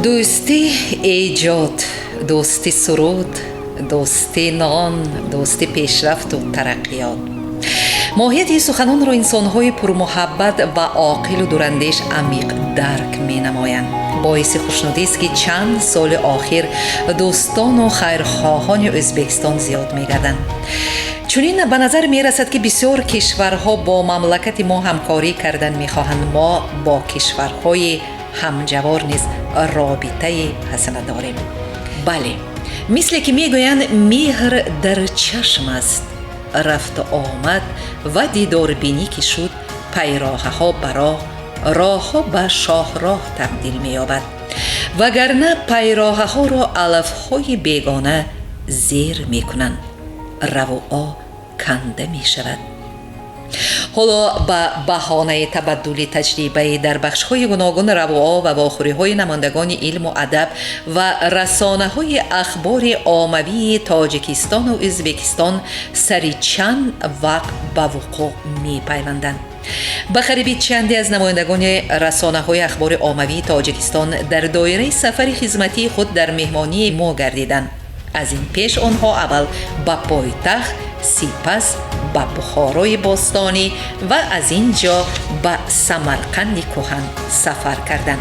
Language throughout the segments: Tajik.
دوستی ایجاد، دوستی سرود، دوستی نان، دوستی پیشرفت و ترقیات. ماهیت سخنان را انسان‌های پرمحبت و عاقل و دوراندیش عمیق درک می‌نمایند. باعث خوشنودی است که چند سال آخر دوستان و خیرخواهان ازبکستان زیاد می‌گردند. چنین به نظر می‌رسد که بسیار کشورها با مملکت ما همکاری کردن می‌خواهند. ما با کشورهای همجوار نیز رابطه حسنه داریم. بله، مثل که میگویند مهر در چشم است، رفت آمد و دیدار بینی که شد، پیراه ها براه، راه ها به شاهراه تبدیل می‌یابد، وگرنه پیراه ها را علف های بیگانه زیر میکنند، رواآ کنده میشود. حالا به بهانه تبادل تجربه در بخش‌های گوناگون رواآ و واخوری‌های نمایندگان علم و ادب و رسانه‌های اخبار عاموی تاجیکستان و ازبکستان سری چند وقت به وقوع می‌پیوندند. به قریب چندی از نمایندگان رسانه‌های اخبار عاموی تاجیکستان در دایره سفر خدمتی خود در مهمانی ما گردیدند. از این پیش آنها اول به پایتخت، سپس به بخارای باستانی و از اینجا به سمرقند کهن سفر کردند.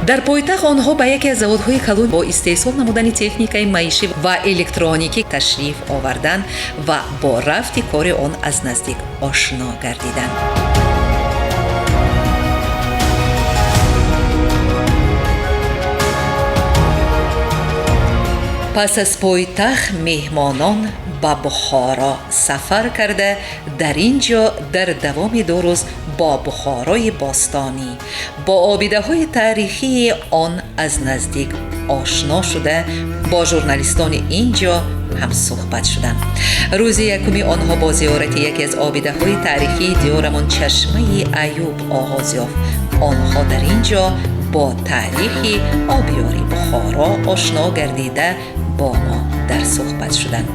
در پایتخت آنها به یکی از زوادهای کلان با استحصال نمودن تکنیک معیشی و الکترونیکی تشریف آوردند و با رفت کار آن از نزدیک آشنا گردیدند. پس از پایتخت مهمانان به بخارا سفر کرده در اینجا در دوام 2 روز با بخارای باستانی با آبیده های تاریخی آن از نزدیک آشنا شده با ژورنالیستان اینجا هم صحبت شدند. روز یکمی آنها با زیارت یکی از آبیده های تاریخی دیارمان چشمه ایوب آغاز یافت. آنها در اینجا با تاریخ آبیاری بخارا آشنا گردیده با ما در صحبت شدند.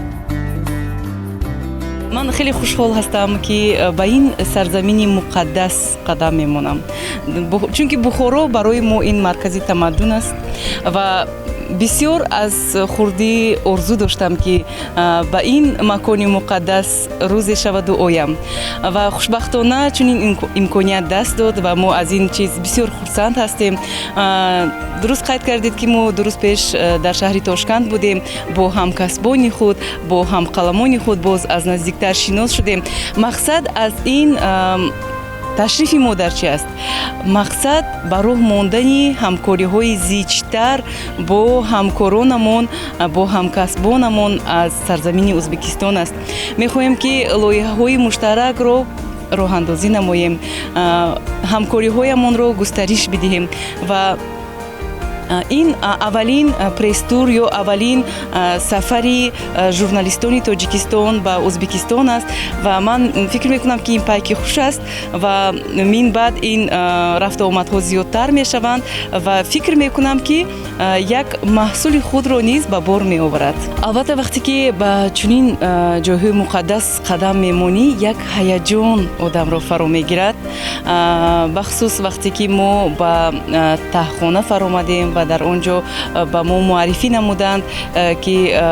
من خیلی خوشحال هستم که به این سرزمین مقدس قدم میمونم، چون که بخارا برای ما این مرکزی تمدن است و بسیار از خردی آرزو داشتم که به این مکان مقدس روزی شود و آیم و خوشبختانه چنین امکانیت دست داد و ما از این چیز بسیار خرسند هستیم. درست قید کردید که ما درست پیش در شهر تاشکند بودیم، با همکسبان خود، با همقلمان خود باز از نزدیکتر شناس شدیم. مقصد از این تشریف ما در چی است؟ مقصد برای ماندن همکاری های زیچتر با همکارانمون، با همکسبانمون از سرزمین ازبکستان است. میخواهیم که لایحه های مشترک رو راه اندازی نماییم، همکاری هایمون رو گسترش بدهیم و این اولین پرستور یا اولین سفری ژورنالیستان تاجیکستان به ازبکستان است و من فکر میکنم که این پیکی خوش است و من بعد این رفت آمدها زیادتر میشوند و فکر میکنم که یک محصول خود را نیز به بار می آورد. البته وقتی که به چنین جاهای مقدس قدم میمونی یک هیجان آدم را فرا میگیرد، بخصوص وقتی که ما به تهخانه فرا آمدیم و در آنجا به ما معرفی نمودند که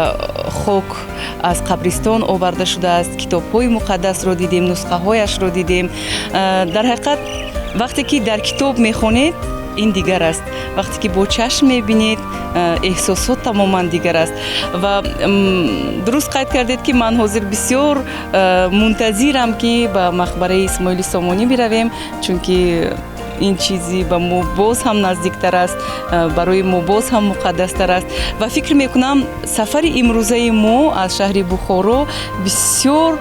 خاک از قبرستان آورده شده است، کتاب‌های مقدس را دیدیم، نسخه هایش را دیدیم. در حقیقت وقتی که در کتاب میخونید این دیگر است، وقتی که با چشم میبینید احساسات تماما دیگر است و درست قید کردید که من حاضر بسیار منتظرم که به مقبره اسماعیل سامانی برویم، چون که این چیزی به ما باز هم نزدیکتر است، برای ما باز هم مقدستر است و فکر میکنم سفر امروزه ما از شهر بخارا بسیار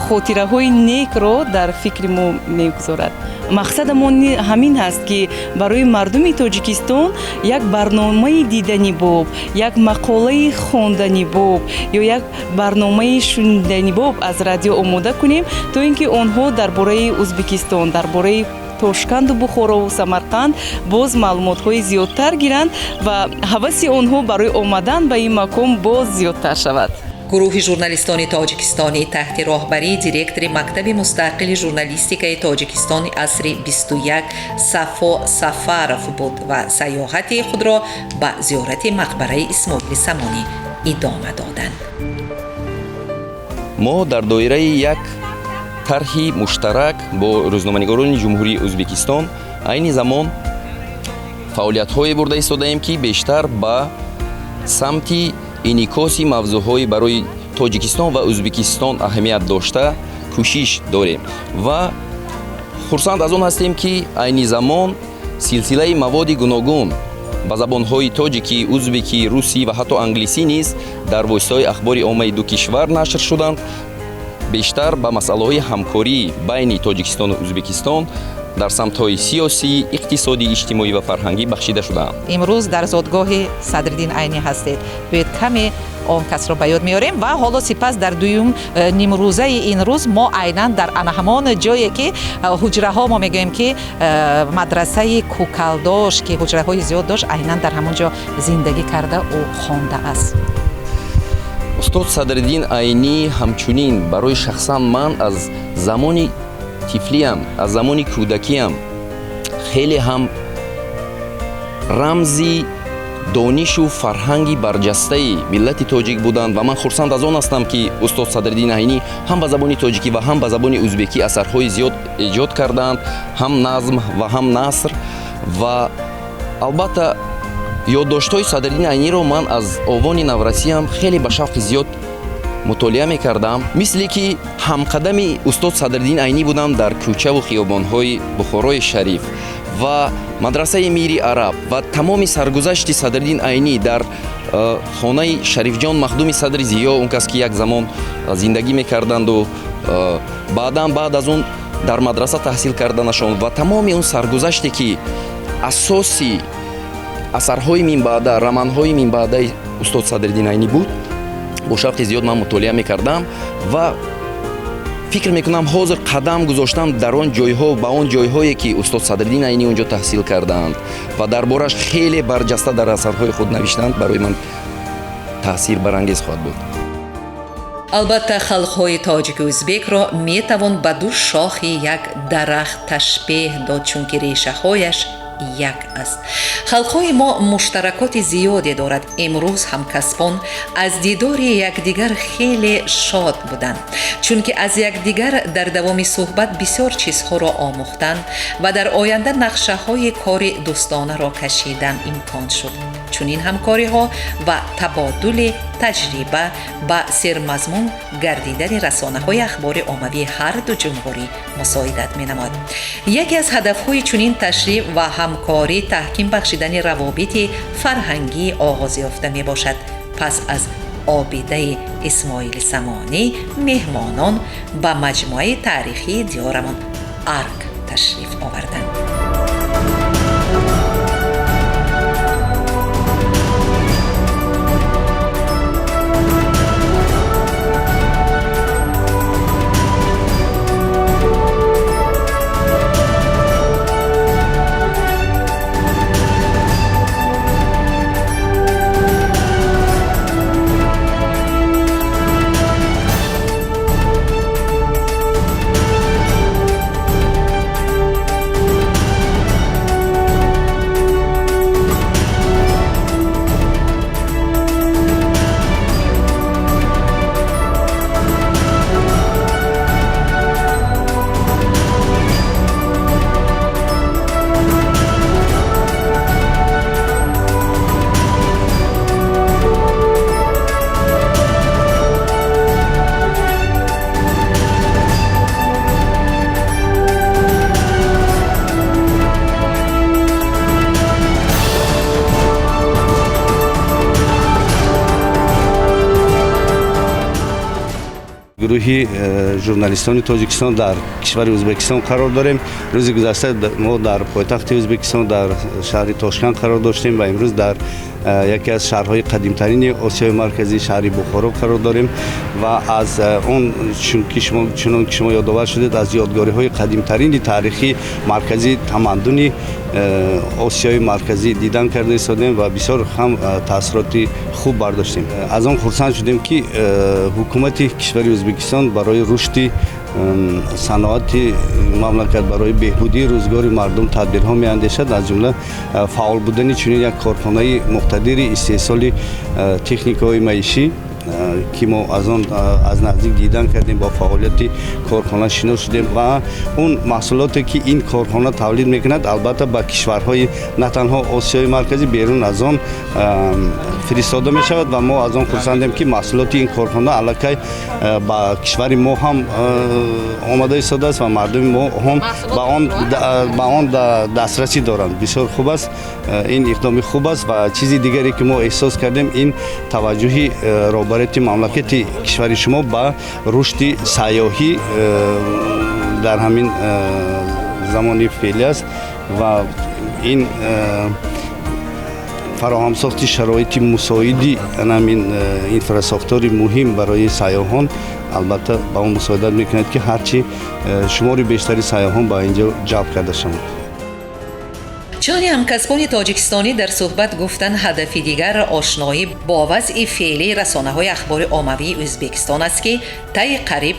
خاطره های نیک را در فکر ما میگذارد. مقصدمون همین هست که برای مردم تاجیکستان یک برنامه دیدنی باب، یک مقاله خواندنی باب یا یک برنامه شنیدنی باب از رادیو آماده کنیم تا اینکه آنها درباره ازبکستان، درباره تاشکند و بخارا و سمرقند باز معلومات‌های زیادتر گیرند و هوس آنها برای آمدن به این مکان باز زیادتر شود. гурӯҳи журналистони тоҷикистонӣ таҳти роҳбарии директори мактаби мустақили журналистикаи тоҷикистони асри 21 Сафо Сафаров буд ва сайёҳати худро ба зиёрати мақбараи Исмоили Самонӣ идома доданд. мо дар доираи як тарҳи муштарак бо рӯзноманигорони ҷумҳурии Ӯзбекистон айни замон фаъолиятҳое бурда истодаем, ки бештар ба самти инъикоси мавзӯъҳои барои Тоҷикистон ва Ӯзбекистон аҳамият дошта кӯшиш дорем ва хурсанд аз он ҳастем, ки айни замон силсилаи маводи гуногун ба забонҳои тоҷикӣ, ӯзбекӣ, русӣ ва ҳатто англисӣ низ дар воситаҳои ахбори оммаи ду кишвар нашр шуданд. бештар ба масъалаҳои ҳамкорӣ байни Тоҷикистону Ӯзбекистон дар самтҳои сиёсӣ, иқтисодӣ, иҷтимоӣ ва фарҳангӣ бахшида шудаанд. имрӯз дар зодгоҳи Садриддин Айнӣ ҳастед. бояд каме он касро ба ёд меорем ва ҳоло сипас дар дуюм нимрӯзаи ин рӯз мо айнан дар ана ҳамон ҷое ки ҳуҷраҳо мо мегӯем ки мадрасаи Кӯкалдош ки ҳуҷраҳои зиёд дошт, айнан дар ҳамон ҷо зиндагӣ карда ӯ хондааст. устод Садриддин Айнӣ ҳамчунин барои шахсан ман аз замони тифлиам, аз замони кӯдакиам хеле ҳам рамзи донишу фарҳанги барҷастаи миллати тоҷик буданд ва ман хурсанд аз он ҳастам, ки устод Садриддин Айнӣ ҳам ба забони тоҷикӣ ва ҳам ба забони ӯзбекӣ асарҳои зиёд эҷод карданд, ҳам назм ва ҳам наср. ва албатта ёддоштҳои Садриддин Айниро ман аз овони наврасиям хеле ба шавқи зиёд мутолиа мекардам, мисли ки ҳамқадами устод Садриддин Айнӣ будам дар кӯчаву хиёбонҳои Бухорои Шариф ва мадрасаи Мири Араб ва тамоми саргузашти Садриддин Айнӣ дар хонаи Шарифҷон Махдуми Садри Зиё, он кас ки як замон зиндагӣ мекарданду баъд аз он дар мадраса таҳсил карданашон ва тамоми он саргузаште ки асоси асарҳои минбаъда, романҳои минбаъдаи устод Садриддин Айнӣ буд, бо шавқи зиёд ман мутолиа мекардам ва фикр мекунам ҳозир қадам гузоштам дар он ҷойҳо, ба он ҷойҳое ки устод Садриддин Айнӣ онҷо таҳсил кардаанд ва дар бораш хеле барҷаста дар асарҳои худ навиштанд, барои ман таъсирбарангез хоҳад буд. албатта халқҳои тоҷику ӯзбекро метавон ба ду шохи як дарахт ташбеҳ дод, чунки решаҳояш як аст. халқҳои мо муштаракоти зиёде дорад. имрӯз ҳамкасбон аз дидори якдигар хеле шод буданд, чунки аз якдигар дар давоми суҳбат бисёр чизҳоро омӯхтанд ва дар оянда нақшаҳои кори дӯстонаро кашидан имкон шуд. чунин ҳамкориҳо ва табодули таҷриба ба сермазмун гардидани расонаҳои ахбори оммавии ҳар ду ҷумҳурӣ мусоидат менамояд. яке аз ҳадафҳои чунин ташриф ва ҳамкорӣ таҳким бахшидани равобити фарҳангӣ оғоз ёфта мебошад. пас аз обидаи Исмоили Самонӣ, меҳмонон ба маҷмӯаи таърихии диёрамон Арк ташриф оварданд. گروهی ژورنالیستان تاجیکستان در کشور ازبکستان قرار داریم. روز گذشته ما در پایتخت ازبکستان در شهر تاشکند قرار داشتیم و امروز در یکی از شهرهای قدیمترین آسیای مرکزی شهر بخارا قرار داریم و از اون چون که شما یادآور شدید از یادگاری‌های قدیمترین تاریخی مرکزی تمدن آسیای مرکزی دیدن کرده ایستادیم و بسیار هم تاثیرات خوب برداشتیم. از آن خرسند شدیم که حکومت کشور ازبکستان برای رشد صنعت مملکت برای بهبودی روزگار مردم تدبیرها می‌اندیشد، از جمله فعال بودن چنین یک کارخانه مقتدر استحصال تکنیک‌های معیشی که ما از نزدیک دیدن کردیم، با فعالیت کارخانه شناس شدیم و اون محصولاتی که این کارخانه تولید میکند البته به کشورهای نه تنها آسیای مرکزی بیرون از آن فرستاده می شود و ما از آن خرسندیم که محصولات این کارخانه الکی به کشور ما هم آماده ایستاده است و مردم ما هم به آن دسترسی دارند. بسیار خوب است، این اقدام خوب است و چیزی دیگری که ما احساس کردیم این توجهی رهبری مملکت کشور شما به رشد سیاحی در همین زمانی فعلی است و این فراهم ساخت شرایط مساعدی همین اینفراستراکچور مهم برای سیاحان البته با اون مساعدت میکند که هرچی شماری بیشتری سیاحان با اینجا جلب کرده شوند. چنانچه همکسبان تاجیکستانی در صحبت گفتن هدف دیگر آشنایی با وضع فعلی رسانه‌های اخبار عمومی ازبکستان است که طی قریب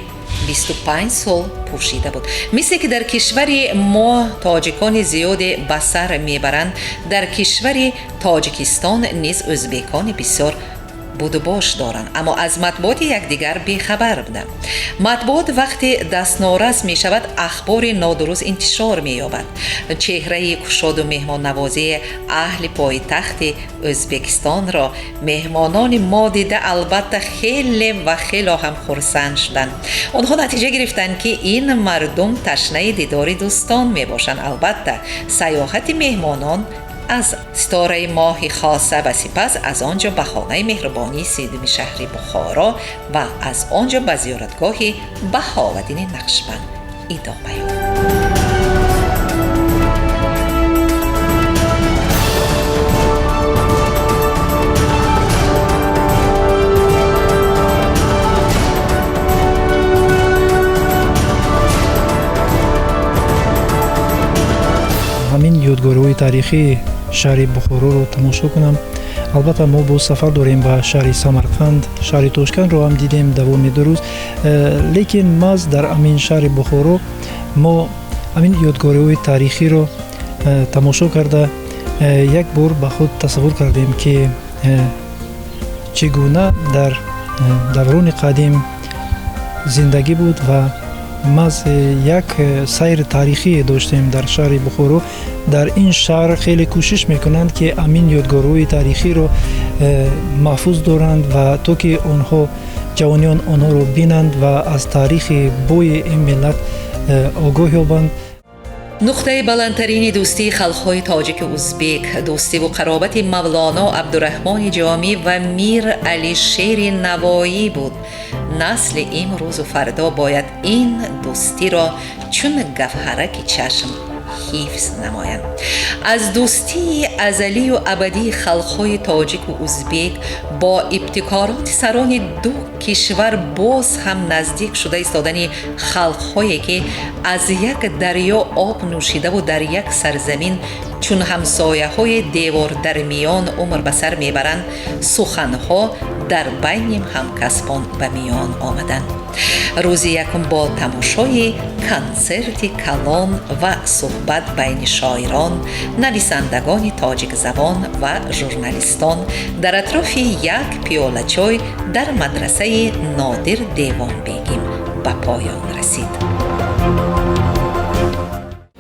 25 سال پوشیده بود. مثل که در کشور ما تاجیکان زیاد به سر میبرند، در کشور تاجیکستان نیز ازبکان بسیار بود و باش دارند، اما از مطبوعات یکدیگر بیخبر بودند. مطبوعات وقتی دست نارس می شود اخبار نادرست انتشار می یابد. چهره کشاد و مهمان نوازی اهل پایتخت ازبکستان را مهمانان ما دیده البته خیلی و خیلی هم خرسند شدند. آنها نتیجه گرفتند که این مردم تشنه دیدار دوستان می باشند. البته سیاحت مهمانان از ستاره ماه خاصه و سپس از آنجا به خانه مهربانی سیدم شهر بخارا و از آنجا به زیارتگاه بهاءالدین نقشبند ادامه یافت. همین یادگاری‌های تاریخی شهر بخارا رو تماشا کنم. البته ما با سفر داریم به شهر سمرقند، شهر تاشکند رو هم دیدیم دوام 2 روز، لیکن ما در همین شهر بخارا ما همین یادگاری‌های تاریخی رو تماشا کرده یک بار به خود تصور کردیم که چگونه در دوران قدیم زندگی بود و ما یک سیر تاریخی داشتیم در شهر بخارا. در این شهر خیلی کوشش میکنند که امین یادگاری‌های تاریخی رو محفوظ دارند و تا که آنها جوانان آنها رو بینند و از تاریخ بوی این ملت آگاه یابند. نقطه بلندترین دوستی خلق‌های تاجیک و ازبک، دوستی و قرابت مولانا عبدالرحمن جامی و میر علی شیر نوایی بود. نسل امروز و فردا باید این دوستی را چون گوهرک چشم حفظ نمایند. از دوستی ازلی و ابدی خلق‌های تاجیک و ازبک با ابتکارات سران دو کشور باز هم نزدیک شده ایستادن خلق‌هایی که از یک دریا آب نوشیده و در یک سرزمین چون همسایه‌های دیوار در میان عمر به سر میبرند، سخنها در بین همکسبان به میان آمدند. روز یکم با تماشای کنسرت کلام و صحبت بین شاعران، نویسندگان تاجیک زبان و ژورنالیستان در اطراف یک پیاله چای در مدرسه نادر دیوان بیگیم به پایان رسید.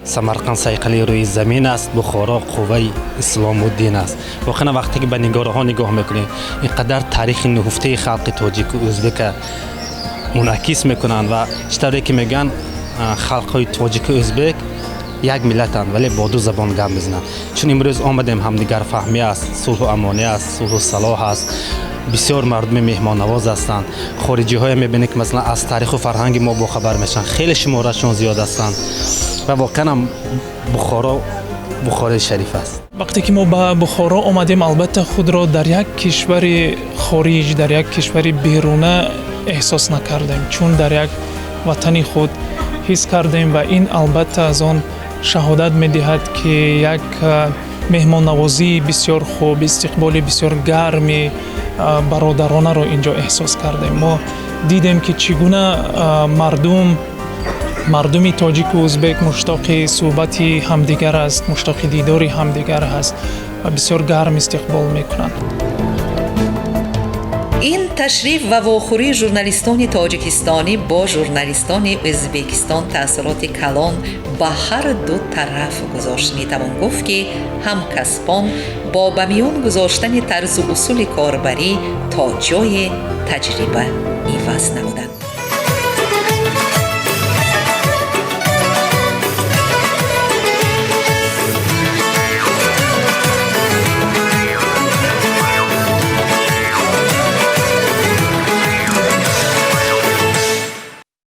سمرقند صیقلی روی زمین است، بخارا قوه اسلام و دین است. واقعا وقتی که به نگارها نگاه میکنیم اینقدر تاریخ نهفته خلق تاجیک و ازبک منعکس میکنند و چطوری که میگن خلق‌های تاجیک و ازبک یک ملتند ولی با دو زبان گپ میزنند. چون امروز آمدیم همدیگر فهمی است، صلح و امانی است، صلح و صلاح است بسیار مردم مهمان نواز هستند. خارجی های میبینید که مثلا از تاریخ و فرهنگ ما باخبر میشن، خیلی شمارشون زیاد هستند و واقعا هم بخارا شریف است. وقتی که ما به بخارا آمدیم البته خود را در یک کشور خارج، در یک کشور بیرونه احساس نکردیم، چون در یک وطن خود حس کردیم و این البته از آن شهادت می‌دهد که یک مهمان نوازی بسیار خوب، استقبال بسیار گرمی برادرانه را اینجا احساس کردیم. ما دیدیم که چگونه مردمی تاجیک و ازبک مشتاق صحبت همدیگر است، مشتاق دیدار همدیگر است و بسیار گرم استقبال میکنند. این تشریف و واخوری ژورنالیستان تاجیکستانی با ژورنالیستان ازبکستان تاثیرات کلان به هر دو طرف گذاشت. میتوان گفت که همکسبان با به میان گذاشتن طرز و اصول کاربری تا جای تجربه عوض نمودند.